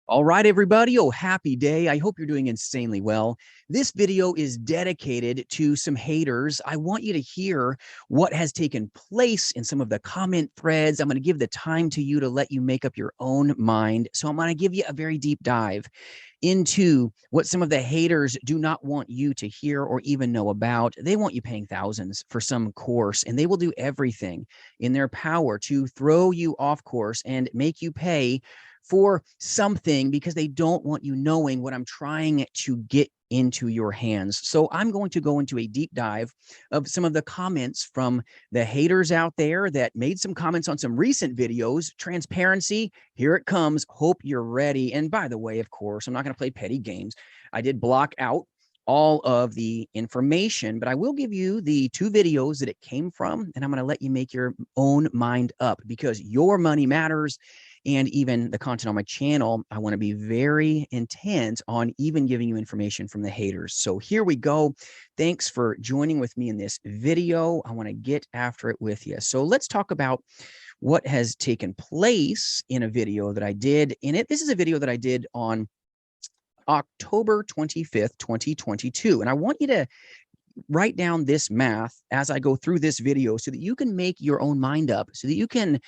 All right, everybody. Oh, happy day. I hope you're doing insanely well. This video is dedicated to some haters. I want you to hear what has taken place in some of the comment threads. I'm going to give the time to you to let you make up your own mind. So I'm going to give you a very deep dive into what some of the haters do not want you to hear or even know about. They want you paying thousands for some course, and they will do everything in their power to throw you off course and make you pay for something because they don't want you knowing what I'm trying to get into your hands. So I'm going to go into a deep dive of some of the comments from the haters out there that made some comments on some recent videos. Transparency, here it comes. Hope you're ready. And by the way, of course, I'm not going to play petty games. I did block out all of the information, but I will give you the two videos that it came from, and I'm going to let you make your own mind up because your money matters. And even the content on my channel, I want to be very intent on even giving you information from the haters. So here we go. Thanks for joining with me in this video. I want to get after it with you. So let's talk about what has taken place in a video that I did. This is a video that I did on October 25th, 2022. And I want you to write down this math as I go through this video so that you can make your own mind up, so that you can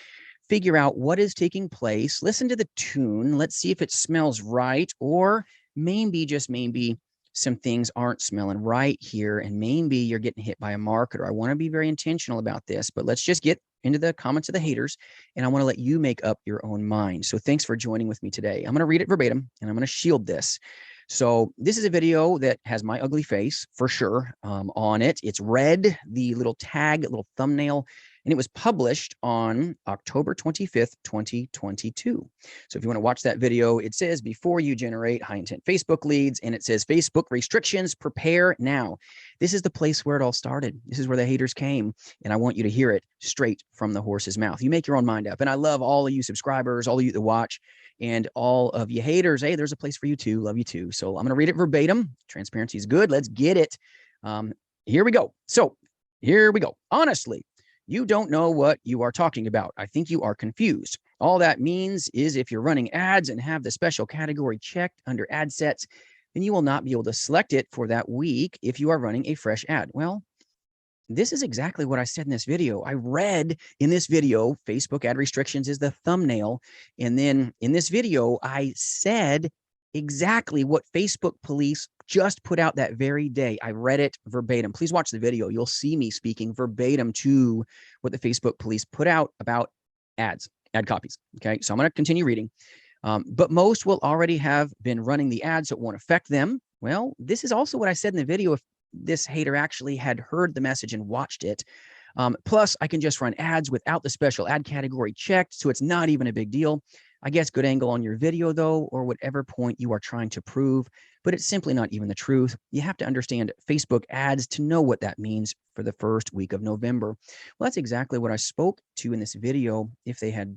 figure out what is taking place. Listen to the tune. Let's see if it smells right, or maybe, just maybe, some things aren't smelling right here, and maybe you're getting hit by a marketer. I want to be very intentional about this, but let's just get into the comments of the haters, and I want to let you make up your own mind. So thanks for joining with me today. I'm going to read it verbatim, and I'm going to shield this. So this is a video that has my ugly face for sure on it. It's red, the little tag, little thumbnail, and it was published on October 25th, 2022. So if you want to watch that video, it says before you generate high intent Facebook leads, and it says Facebook restrictions, prepare now. This is the place where it all started. This is where the haters came, and I want you to hear it straight from the horse's mouth. You make your own mind up. And I love all of you subscribers, all of you that watch, and all of you haters. Hey, there's a place for you too. Love you too. So I'm going to read it verbatim. Transparency is good. Let's get it. Here we go. So here we go. Honestly, you don't know what you are talking about. I think you are confused. All that means is if you're running ads and have the special category checked under ad sets, then you will not be able to select it for that week if you are running a fresh ad. Well, this is exactly what I said in this video. I read in this video, Facebook ad restrictions is the thumbnail. And then in this video, I said exactly what Facebook police just put out that very day. I read it verbatim. Please watch the video. You'll see me speaking verbatim to what the Facebook police put out about ads, ad copies. Okay, so I'm going to continue reading. But most will already have been running the ads, so it won't affect them. Well, this is also what I said in the video. If this hater actually had heard the message and watched it. Plus, I can just run ads without the special ad category checked, so it's not even a big deal. I guess good angle on your video, though, or whatever point you are trying to prove, but it's simply not even the truth. You have to understand Facebook ads to know what that means for the first week of November. Well, that's exactly what I spoke to in this video if they had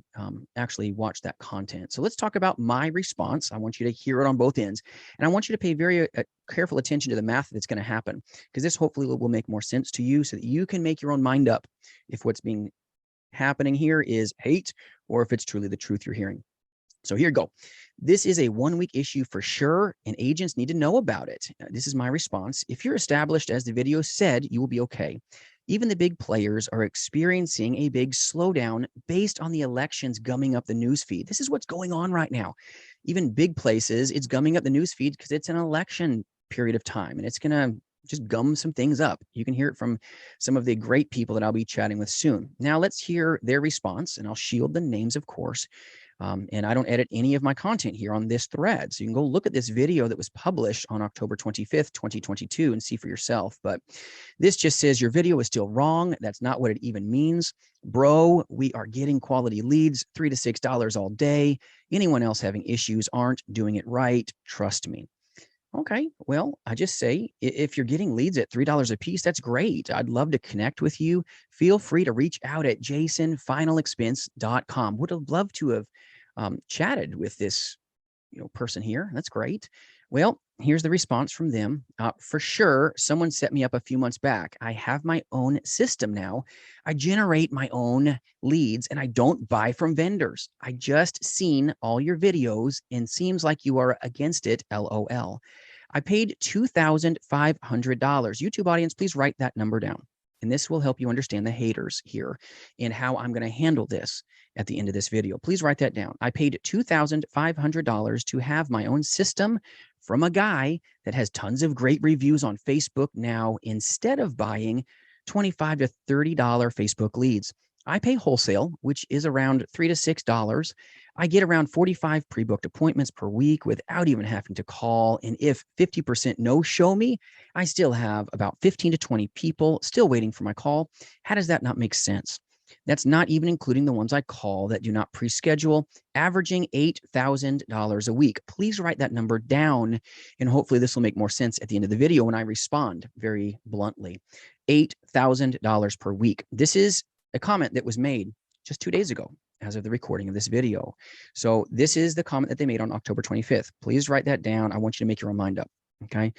actually watched that content. So let's talk about my response. I want you to hear it on both ends, and I want you to pay very careful attention to the math that's going to happen, because this hopefully will make more sense to you so that you can make your own mind up if what's being happening here is hate or if it's truly the truth you're hearing. So here you go. This is a 1 week issue for sure, and agents need to know about it. This is my response. If you're established, as the video said, you will be okay. Even the big players are experiencing a big slowdown based on the elections gumming up the newsfeed. This is what's going on right now. Even big places, it's gumming up the newsfeed because it's an election period of time, and it's going to just gum some things up. You can hear it from some of the great people that I'll be chatting with soon. Now let's hear their response, and I'll shield the names, of course. And I don't edit any of my content here on this thread. So you can go look at this video that was published on October 25th, 2022 and see for yourself. But this just says your video is still wrong. That's not what it even means. Bro, we are getting quality leads, $3 to $6 all day. Anyone else having issues aren't doing it right. Trust me. Okay, well, I just say if you're getting leads at $3 a piece, that's great. I'd love to connect with you. Feel free to reach out at jasonfinalexpense.com. Would have loved to have chatted with this person here. That's great. Well, here's the response from them. For sure, someone set me up a few months back. I have my own system now. I generate my own leads and I don't buy from vendors. I just seen all your videos and seems like you are against it. LOL. I paid $2,500. YouTube audience, please write that number down. And this will help you understand the haters here and how I'm going to handle this at the end of this video. Please write that down. I paid $2,500 to have my own system from a guy that has tons of great reviews on Facebook now instead of buying $25 to $30 Facebook leads. I pay wholesale, which is around $3 to $6. I get around 45 pre-booked appointments per week without even having to call. And if 50% no-show me, I still have about 15 to 20 people still waiting for my call. How does that not make sense? That's not even including the ones I call that do not pre-schedule, averaging $8,000 a week. Please write that number down, and hopefully this will make more sense at the end of the video when I respond very bluntly. $8,000 per week. This is a comment that was made just 2 days ago as of the recording of this video. So this is the comment that they made on October 25th. Please write that down. I want you to make your own mind up. Okay.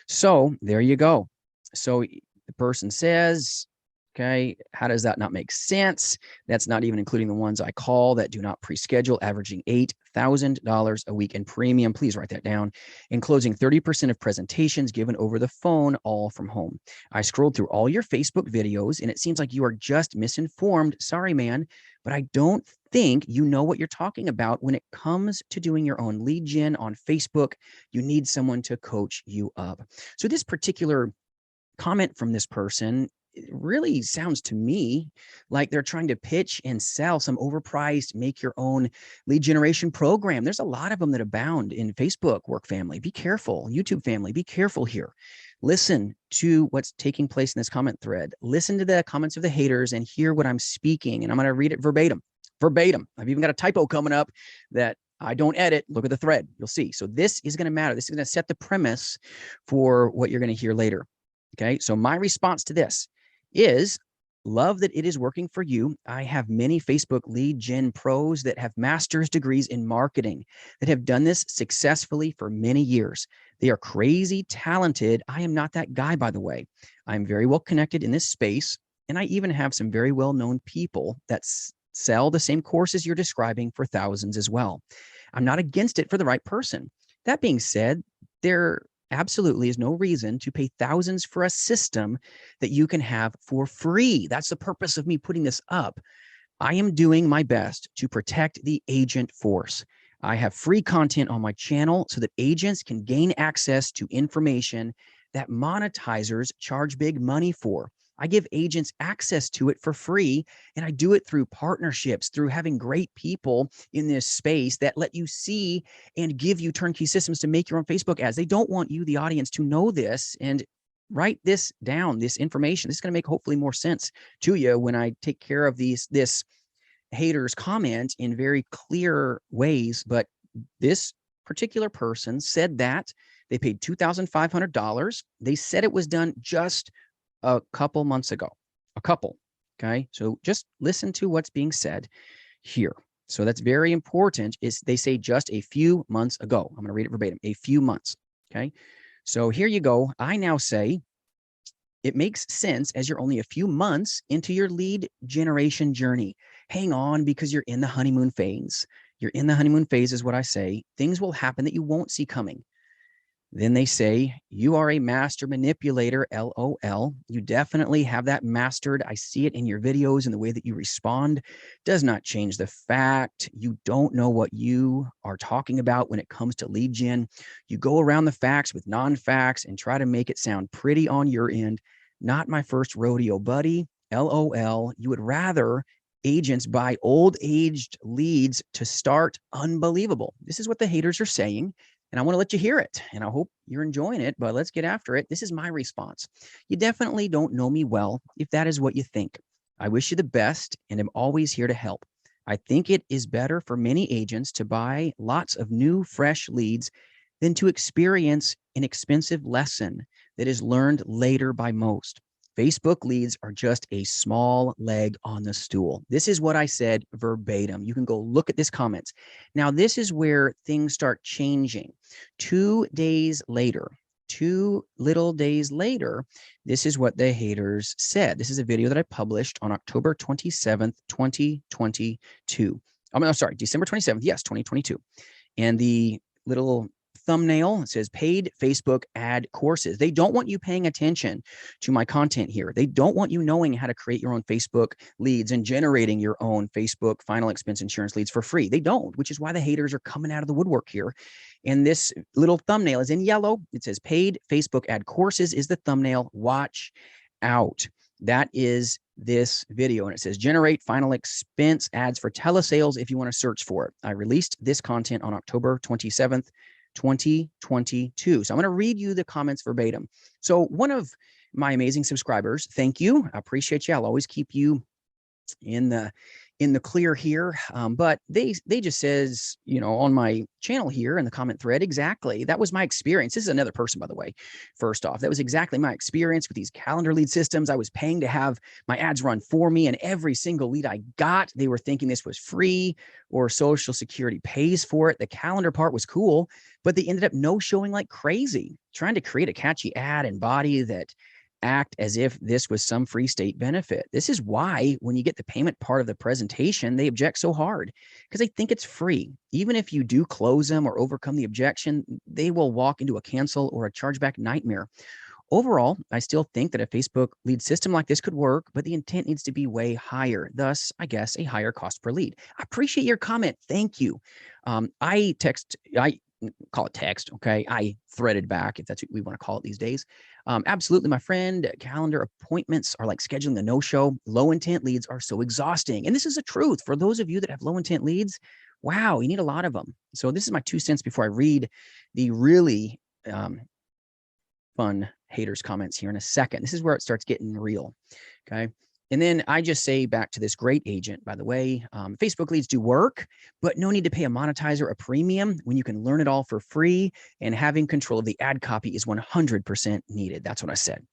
So there you go. So the person says, okay, how does that not make sense? That's not even including the ones I call that do not pre-schedule, averaging $8,000 a week in premium. Please write that down. In closing, 30% of presentations given over the phone, all from home. I scrolled through all your Facebook videos and it seems like you are just misinformed. Sorry, man, but I don't think you know what you're talking about when it comes to doing your own lead gen on Facebook. You need someone to coach you up. So this particular comment from this person, it really sounds to me like they're trying to pitch and sell some overpriced, make your own lead generation program. There's a lot of them that abound in Facebook work family. Be careful. YouTube family, be careful here. Listen to what's taking place in this comment thread. Listen to the comments of the haters and hear what I'm speaking. And I'm going to read it verbatim. Verbatim. I've even got a typo coming up that I don't edit. Look at the thread. You'll see. So this is going to matter. This is going to set the premise for what you're going to hear later. Okay. So my response to this is, love that it is working for you. I have many Facebook lead gen pros that have master's degrees in marketing that have done this successfully for many years. They are crazy talented. I am not that guy, by the way. I'm very well connected in this space. And I even have some very well-known people that sell the same courses you're describing for thousands as well. I'm not against it for the right person. That being said, there absolutely is no reason to pay thousands for a system that you can have for free. That's the purpose of me putting this up. I am doing my best to protect the agent force. I have free content on my channel so that agents can gain access to information that monetizers charge big money for. I give agents access to it for free, and I do it through partnerships, through having great people in this space that let you see and give you turnkey systems to make your own Facebook ads. They don't want you, the audience, to know this. And write this down, this information. This is going to make hopefully more sense to you when I take care of this haters comment in very clear ways. But this particular person said that they paid $2,500. They said it was done just a couple months ago, okay? So just listen to what's being said here. So that's very important. Is they say just a few months ago. I'm going to read it verbatim, a few months, okay? So here you go. I now say it makes sense as you're only a few months into your lead generation journey. Hang on, because you're in the honeymoon phase. You're in the honeymoon phase is what I say. Things will happen that you won't see coming. Then they say, you are a master manipulator, LOL. You definitely have that mastered. I see it in your videos and the way that you respond does not change the fact you don't know what you are talking about when it comes to lead gen. You go around the facts with non-facts and try to make it sound pretty on your end. Not my first rodeo, buddy. LOL. You would rather agents buy old aged leads to start. Unbelievable. This is what the haters are saying. And I want to let you hear it, and I hope you're enjoying it, but let's get after it. This is my response. You definitely don't know me well if that is what you think. I wish you the best and am always here to help. I think it is better for many agents to buy lots of new, fresh leads than to experience an expensive lesson that is learned later by most. Facebook leads are just a small leg on the stool. This is what I said verbatim. You can go look at this comments. Now, this is where things start changing. 2 days later, 2 little days later, this is what the haters said. This is a video that I published on October 27th, 2022. I'm sorry, December 27th. Yes, 2022. And the little thumbnail, it says paid Facebook ad courses. They don't want you paying attention to my content here. They don't want you knowing how to create your own Facebook leads and generating your own Facebook final expense insurance leads for free. They don't, which is why the haters are coming out of the woodwork here. And this little thumbnail is in yellow. It says paid Facebook ad courses is the thumbnail. Watch out. That is this video, and it says generate final expense ads for telesales if you want to search for it. I released this content on October 27th, 2022. So I'm going to read you the comments verbatim. So one of my amazing subscribers, thank you. I appreciate you. I'll always keep you in the clear here. But they just says, you know, on my channel here in the comment thread, exactly. That was my experience. This is another person, by the way. First off, that was exactly my experience with these calendar lead systems. I was paying to have my ads run for me, and every single lead I got, they were thinking this was free or Social Security pays for it. The calendar part was cool, but they ended up no showing like crazy, trying to create a catchy ad and body that act as if this was some free state benefit. This is why when you get the payment part of the presentation, they object so hard because they think it's free. Even if you do close them or overcome the objection, they will walk into a cancel or a chargeback nightmare. Overall, I still think that a Facebook lead system like this could work, but the intent needs to be way higher. Thus, I guess a higher cost per lead. I appreciate your comment. Thank you. I call it text, okay? I threaded back, if that's what we want to call it these days. Absolutely, my friend, calendar appointments are like scheduling a no-show. Low intent leads are so exhausting. And this is the truth. For those of you that have low intent leads, wow, you need a lot of them. So this is my 2 cents before I read the really fun haters comments here in a second. This is where it starts getting real, okay? And then I just say back to this great agent, by the way, Facebook leads do work, but no need to pay a monetizer a premium when you can learn it all for free, and having control of the ad copy is 100% needed. That's what I said.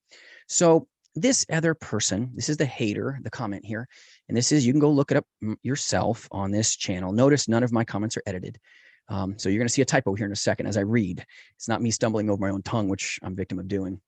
So this other person, this is the hater, the comment here, and this is, you can go look it up yourself on this channel. Notice none of my comments are edited. So you're going to see a typo here in a second as I read. It's not me stumbling over my own tongue, which I'm a victim of doing.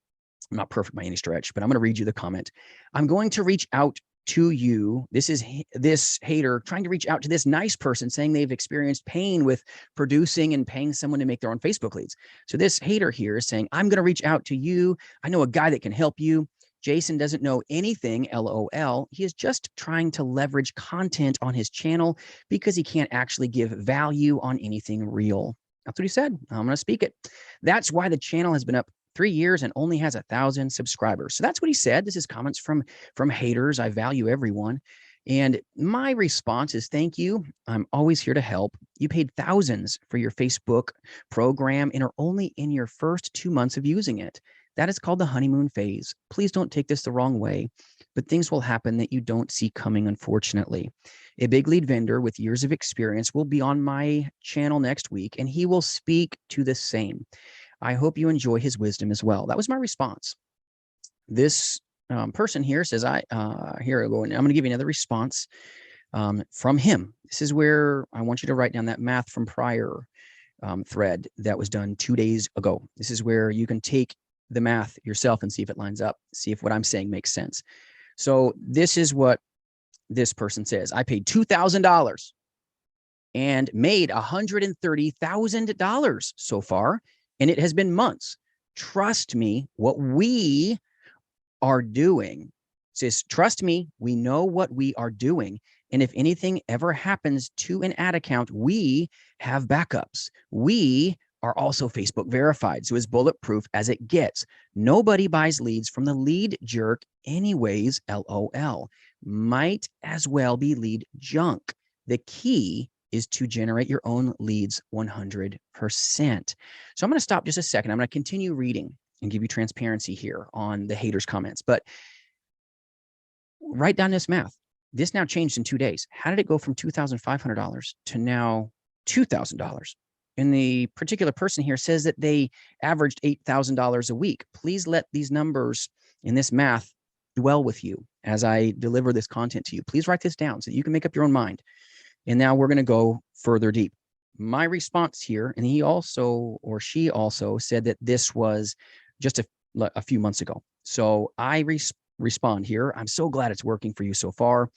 I'm not perfect by any stretch, but I'm going to read you the comment. I'm going to reach out to you. This is this hater trying to reach out to this nice person saying they've experienced pain with producing and paying someone to make their own Facebook leads. So this hater here is saying, I'm going to reach out to you. I know a guy that can help you. Jason doesn't know anything, LOL. He is just trying to leverage content on his channel because he can't actually give value on anything real. That's what he said. I'm going to speak it. That's why the channel has been up 3 years and only has 1,000 subscribers. So that's what he said. This is comments from haters. I value everyone. And my response is thank you. I'm always here to help. You paid thousands for your Facebook program and are only in your first 2 months of using it. That is called the honeymoon phase. Please don't take this the wrong way, but things will happen that you don't see coming, unfortunately. A big lead vendor with years of experience will be on my channel next week, and he will speak to the same. I hope you enjoy his wisdom as well. That was my response. This person here says, here I go. And I'm going to give you another response from him. This is where I want you to write down that math from prior thread that was done 2 days ago. This is where you can take the math yourself and see if it lines up, see if what I'm saying makes sense. So this is what this person says. I paid $2,000 and made $130,000 so far. And it has been months. Trust me, what we are doing. Says, trust me, we know what we are doing. And if anything ever happens to an ad account, we have backups. We are also Facebook verified, so as bulletproof as it gets. Nobody buys leads from the lead jerk anyways, LOL. Might as well be lead junk. The key is to generate your own leads 100%. So I'm going to stop just a second. I'm going to continue reading and give you transparency here on the haters' comments. But write down this math. This now changed in 2 days. How did it go from $2,500 to now $2,000? And the particular person here says that they averaged $8,000 a week. Please let these numbers in this math dwell with you as I deliver this content to you. Please write this down so that you can make up your own mind. And now we're going to go further deep. My response here, and he also, or she also said that this was just a few months ago. So I respond here. I'm so glad it's working for you so far.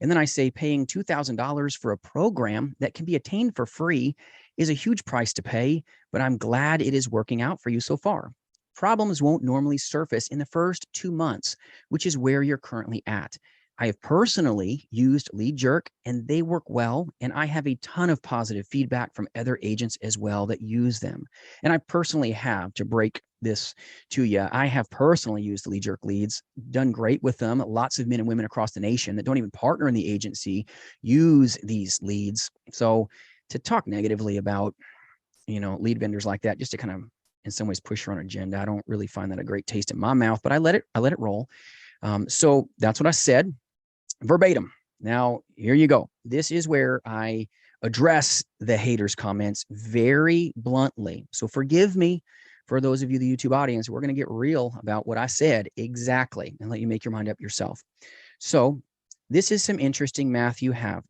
And then I say paying $2,000 for a program that can be attained for free is a huge price to pay, but I'm glad it is working out for you so far. Problems won't normally surface in the first 2 months, which is where you're currently at. I have personally used Lead Jerk and they work well. And I have a ton of positive feedback from other agents as well that use them. And I personally have, to break this to you, I have personally used Lead Jerk leads, done great with them. Lots of men and women across the nation that don't even partner in the agency use these leads. So to talk negatively about, lead vendors like that, just to kind of in some ways push your own agenda, I don't really find that a great taste in my mouth, but I let it roll. So that's what I said. Verbatim. Now, here you go. This is where I address the haters' comments very bluntly. So forgive me for those of you, the YouTube audience. We're going to get real about what I said exactly and let you make your mind up yourself. So this is some interesting math you have, ...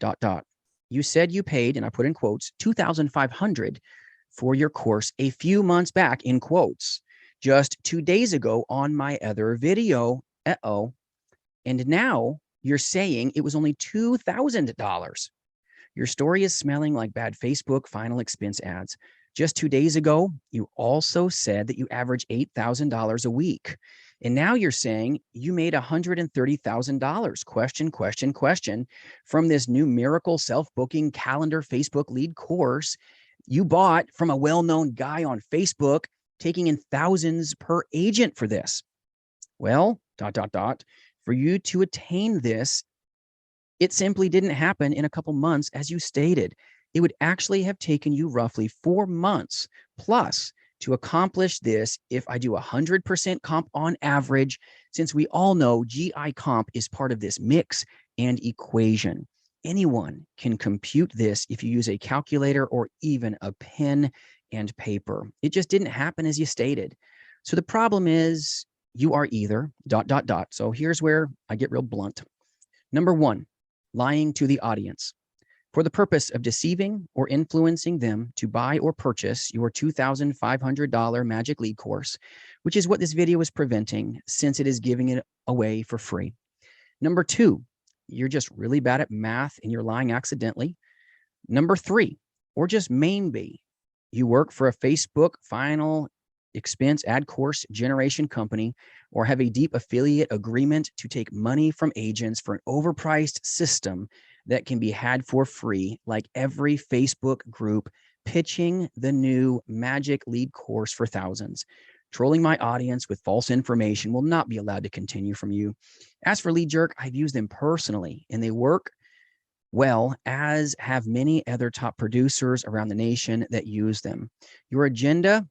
You said you paid, and I put in quotes, $2,500 for your course a few months back, in quotes, just 2 days ago on my other video. And now you're saying it was only $2,000. Your story is smelling like bad Facebook final expense ads. Just 2 days ago, you also said that you average $8,000 a week. And now you're saying you made $130,000, question, from this new miracle self-booking calendar Facebook lead course you bought from a well-known guy on Facebook, taking in thousands per agent for this. Well, ... For you to attain this, it simply didn't happen in a couple months, as you stated. It would actually have taken you roughly 4 months plus to accomplish this if I do 100% comp on average, since we all know GI comp is part of this mix and equation. Anyone can compute this if you use a calculator or even a pen and paper. It just didn't happen as you stated. So the problem is, you are either ... So here's where I get real blunt. Number one, lying to the audience for the purpose of deceiving or influencing them to buy or purchase your $2,500 magic lead course, which is what this video is preventing, since it is giving it away for free. Number two, you're just really bad at math and you're lying accidentally. Number three, or just maybe, you work for a Facebook final expense ad course generation company, or have a deep affiliate agreement to take money from agents for an overpriced system that can be had for free, like every Facebook group pitching the new magic lead course for thousands. Trolling my audience with false information will not be allowed to continue from you. As for Lead Jerk, I've used them personally and they work well, as have many other top producers around the nation that use them. Your agenda,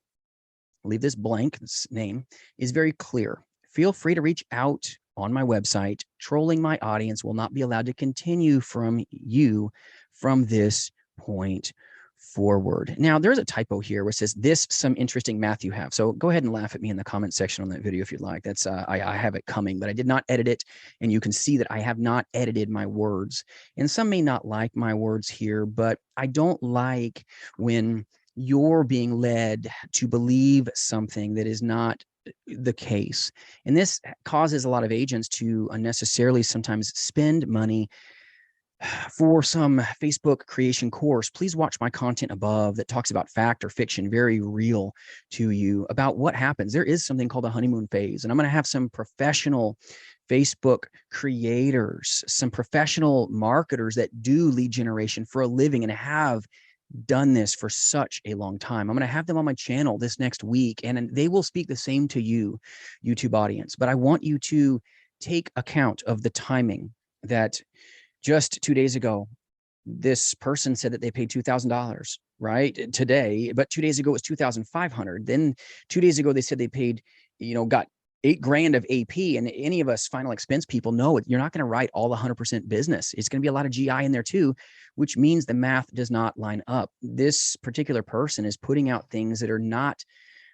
leave this blank, this name, is very clear. Feel free to reach out on my website. Trolling my audience will not be allowed to continue from you from this point forward. Now, there's a typo here where it says, this some interesting math you have. So go ahead and laugh at me in the comment section on that video if you'd like. That's I have it coming, but I did not edit it. And you can see that I have not edited my words. And some may not like my words here, but I don't like when you're being led to believe something that is not the case. And this causes a lot of agents to unnecessarily sometimes spend money for some Facebook creation course. Please watch my content above that talks about fact or fiction, very real to you, about what happens. There is something called a honeymoon phase, and I'm going to have some professional Facebook creators, some professional marketers that do lead generation for a living and have done this for such a long time. I'm going to have them on my channel this next week, and they will speak the same to you, YouTube audience. But I want you to take account of the timing that just 2 days ago, this person said that they paid $2,000, right? Today, but 2 days ago it was $2,500. Then 2 days ago, they said they paid, got $8,000 of AP, and any of us final expense people know it. You're not going to write all 100% business. It's going to be a lot of GI in there too, which means the math does not line up. This particular person is putting out things that are not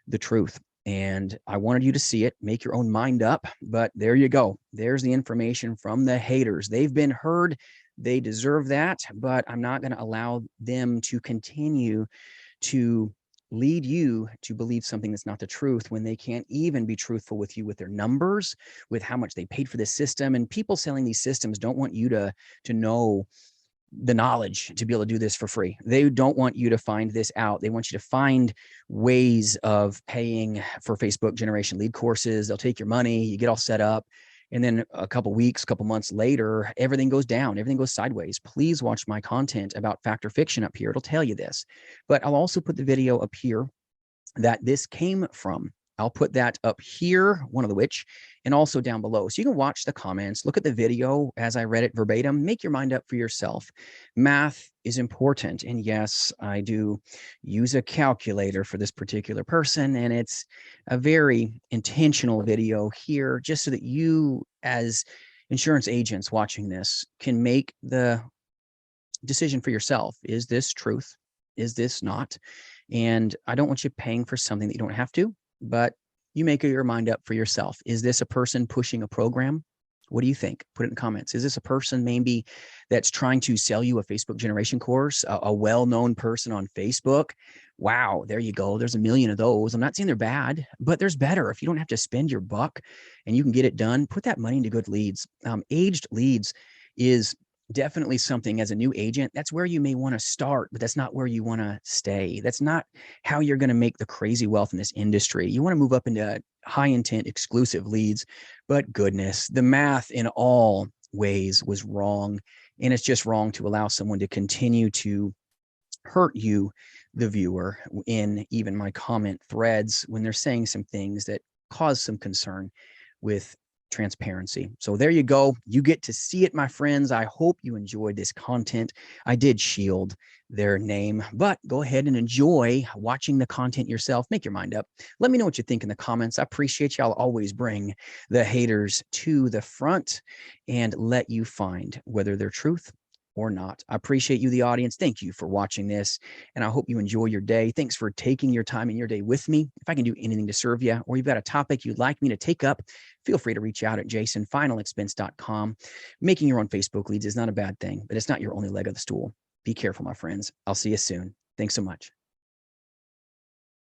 the truth. And I wanted you to see it, make your own mind up. But there you go. There's the information from the haters. They've been heard. They deserve that. But I'm not going to allow them to continue to lead you to believe something that's not the truth when they can't even be truthful with you with their numbers, with how much they paid for this system. And people selling these systems don't want you to know the knowledge to be able to do this for free. They don't want you to find this out. They want you to find ways of paying for Facebook generation lead courses. They'll take your money, you get all set up, and then a couple weeks, couple months later, everything goes down, everything goes sideways. Please watch my content about fact or fiction up here. It'll tell you this. But I'll also put the video up here that this came from. I'll put that up here, one of the which, and also down below. So you can watch the comments, look at the video as I read it verbatim, make your mind up for yourself. Math is important. And yes, I do use a calculator for this particular person. And it's a very intentional video here, just so that you as insurance agents watching this can make the decision for yourself. Is this truth? Is this not? And I don't want you paying for something that you don't have to, but you make your mind up for yourself. Is this a person pushing a program? What do you think? Put it in the comments. Is this a person maybe that's trying to sell you a Facebook generation course, a well-known person on Facebook? Wow, there you go. There's a million of those. I'm not saying they're bad, but there's better. If you don't have to spend your buck and you can get it done, put that money into good leads. Aged leads is definitely something as a new agent, that's where you may want to start, but that's not where you want to stay. That's not how you're going to make the crazy wealth in this industry. You want to move up into high intent exclusive leads, but goodness, the math in all ways was wrong. And it's just wrong to allow someone to continue to hurt you, the viewer, in even my comment threads when they're saying some things that cause some concern with transparency. So there you go. You get to see it, my friends. I hope you enjoyed this content. I did shield their name, but go ahead and enjoy watching the content yourself. Make your mind up. Let me know what you think in the comments. I appreciate you. I'll always bring the haters to the front and let you find whether they're truth or not. I appreciate you, the audience. Thank you for watching this, and I hope you enjoy your day. Thanks for taking your time in your day with me. If I can do anything to serve you, or you've got a topic you'd like me to take up, feel free to reach out at jasonfinalexpense.com. Making your own Facebook leads is not a bad thing, but it's not your only leg of the stool. Be careful, my friends. I'll see you soon. Thanks so much.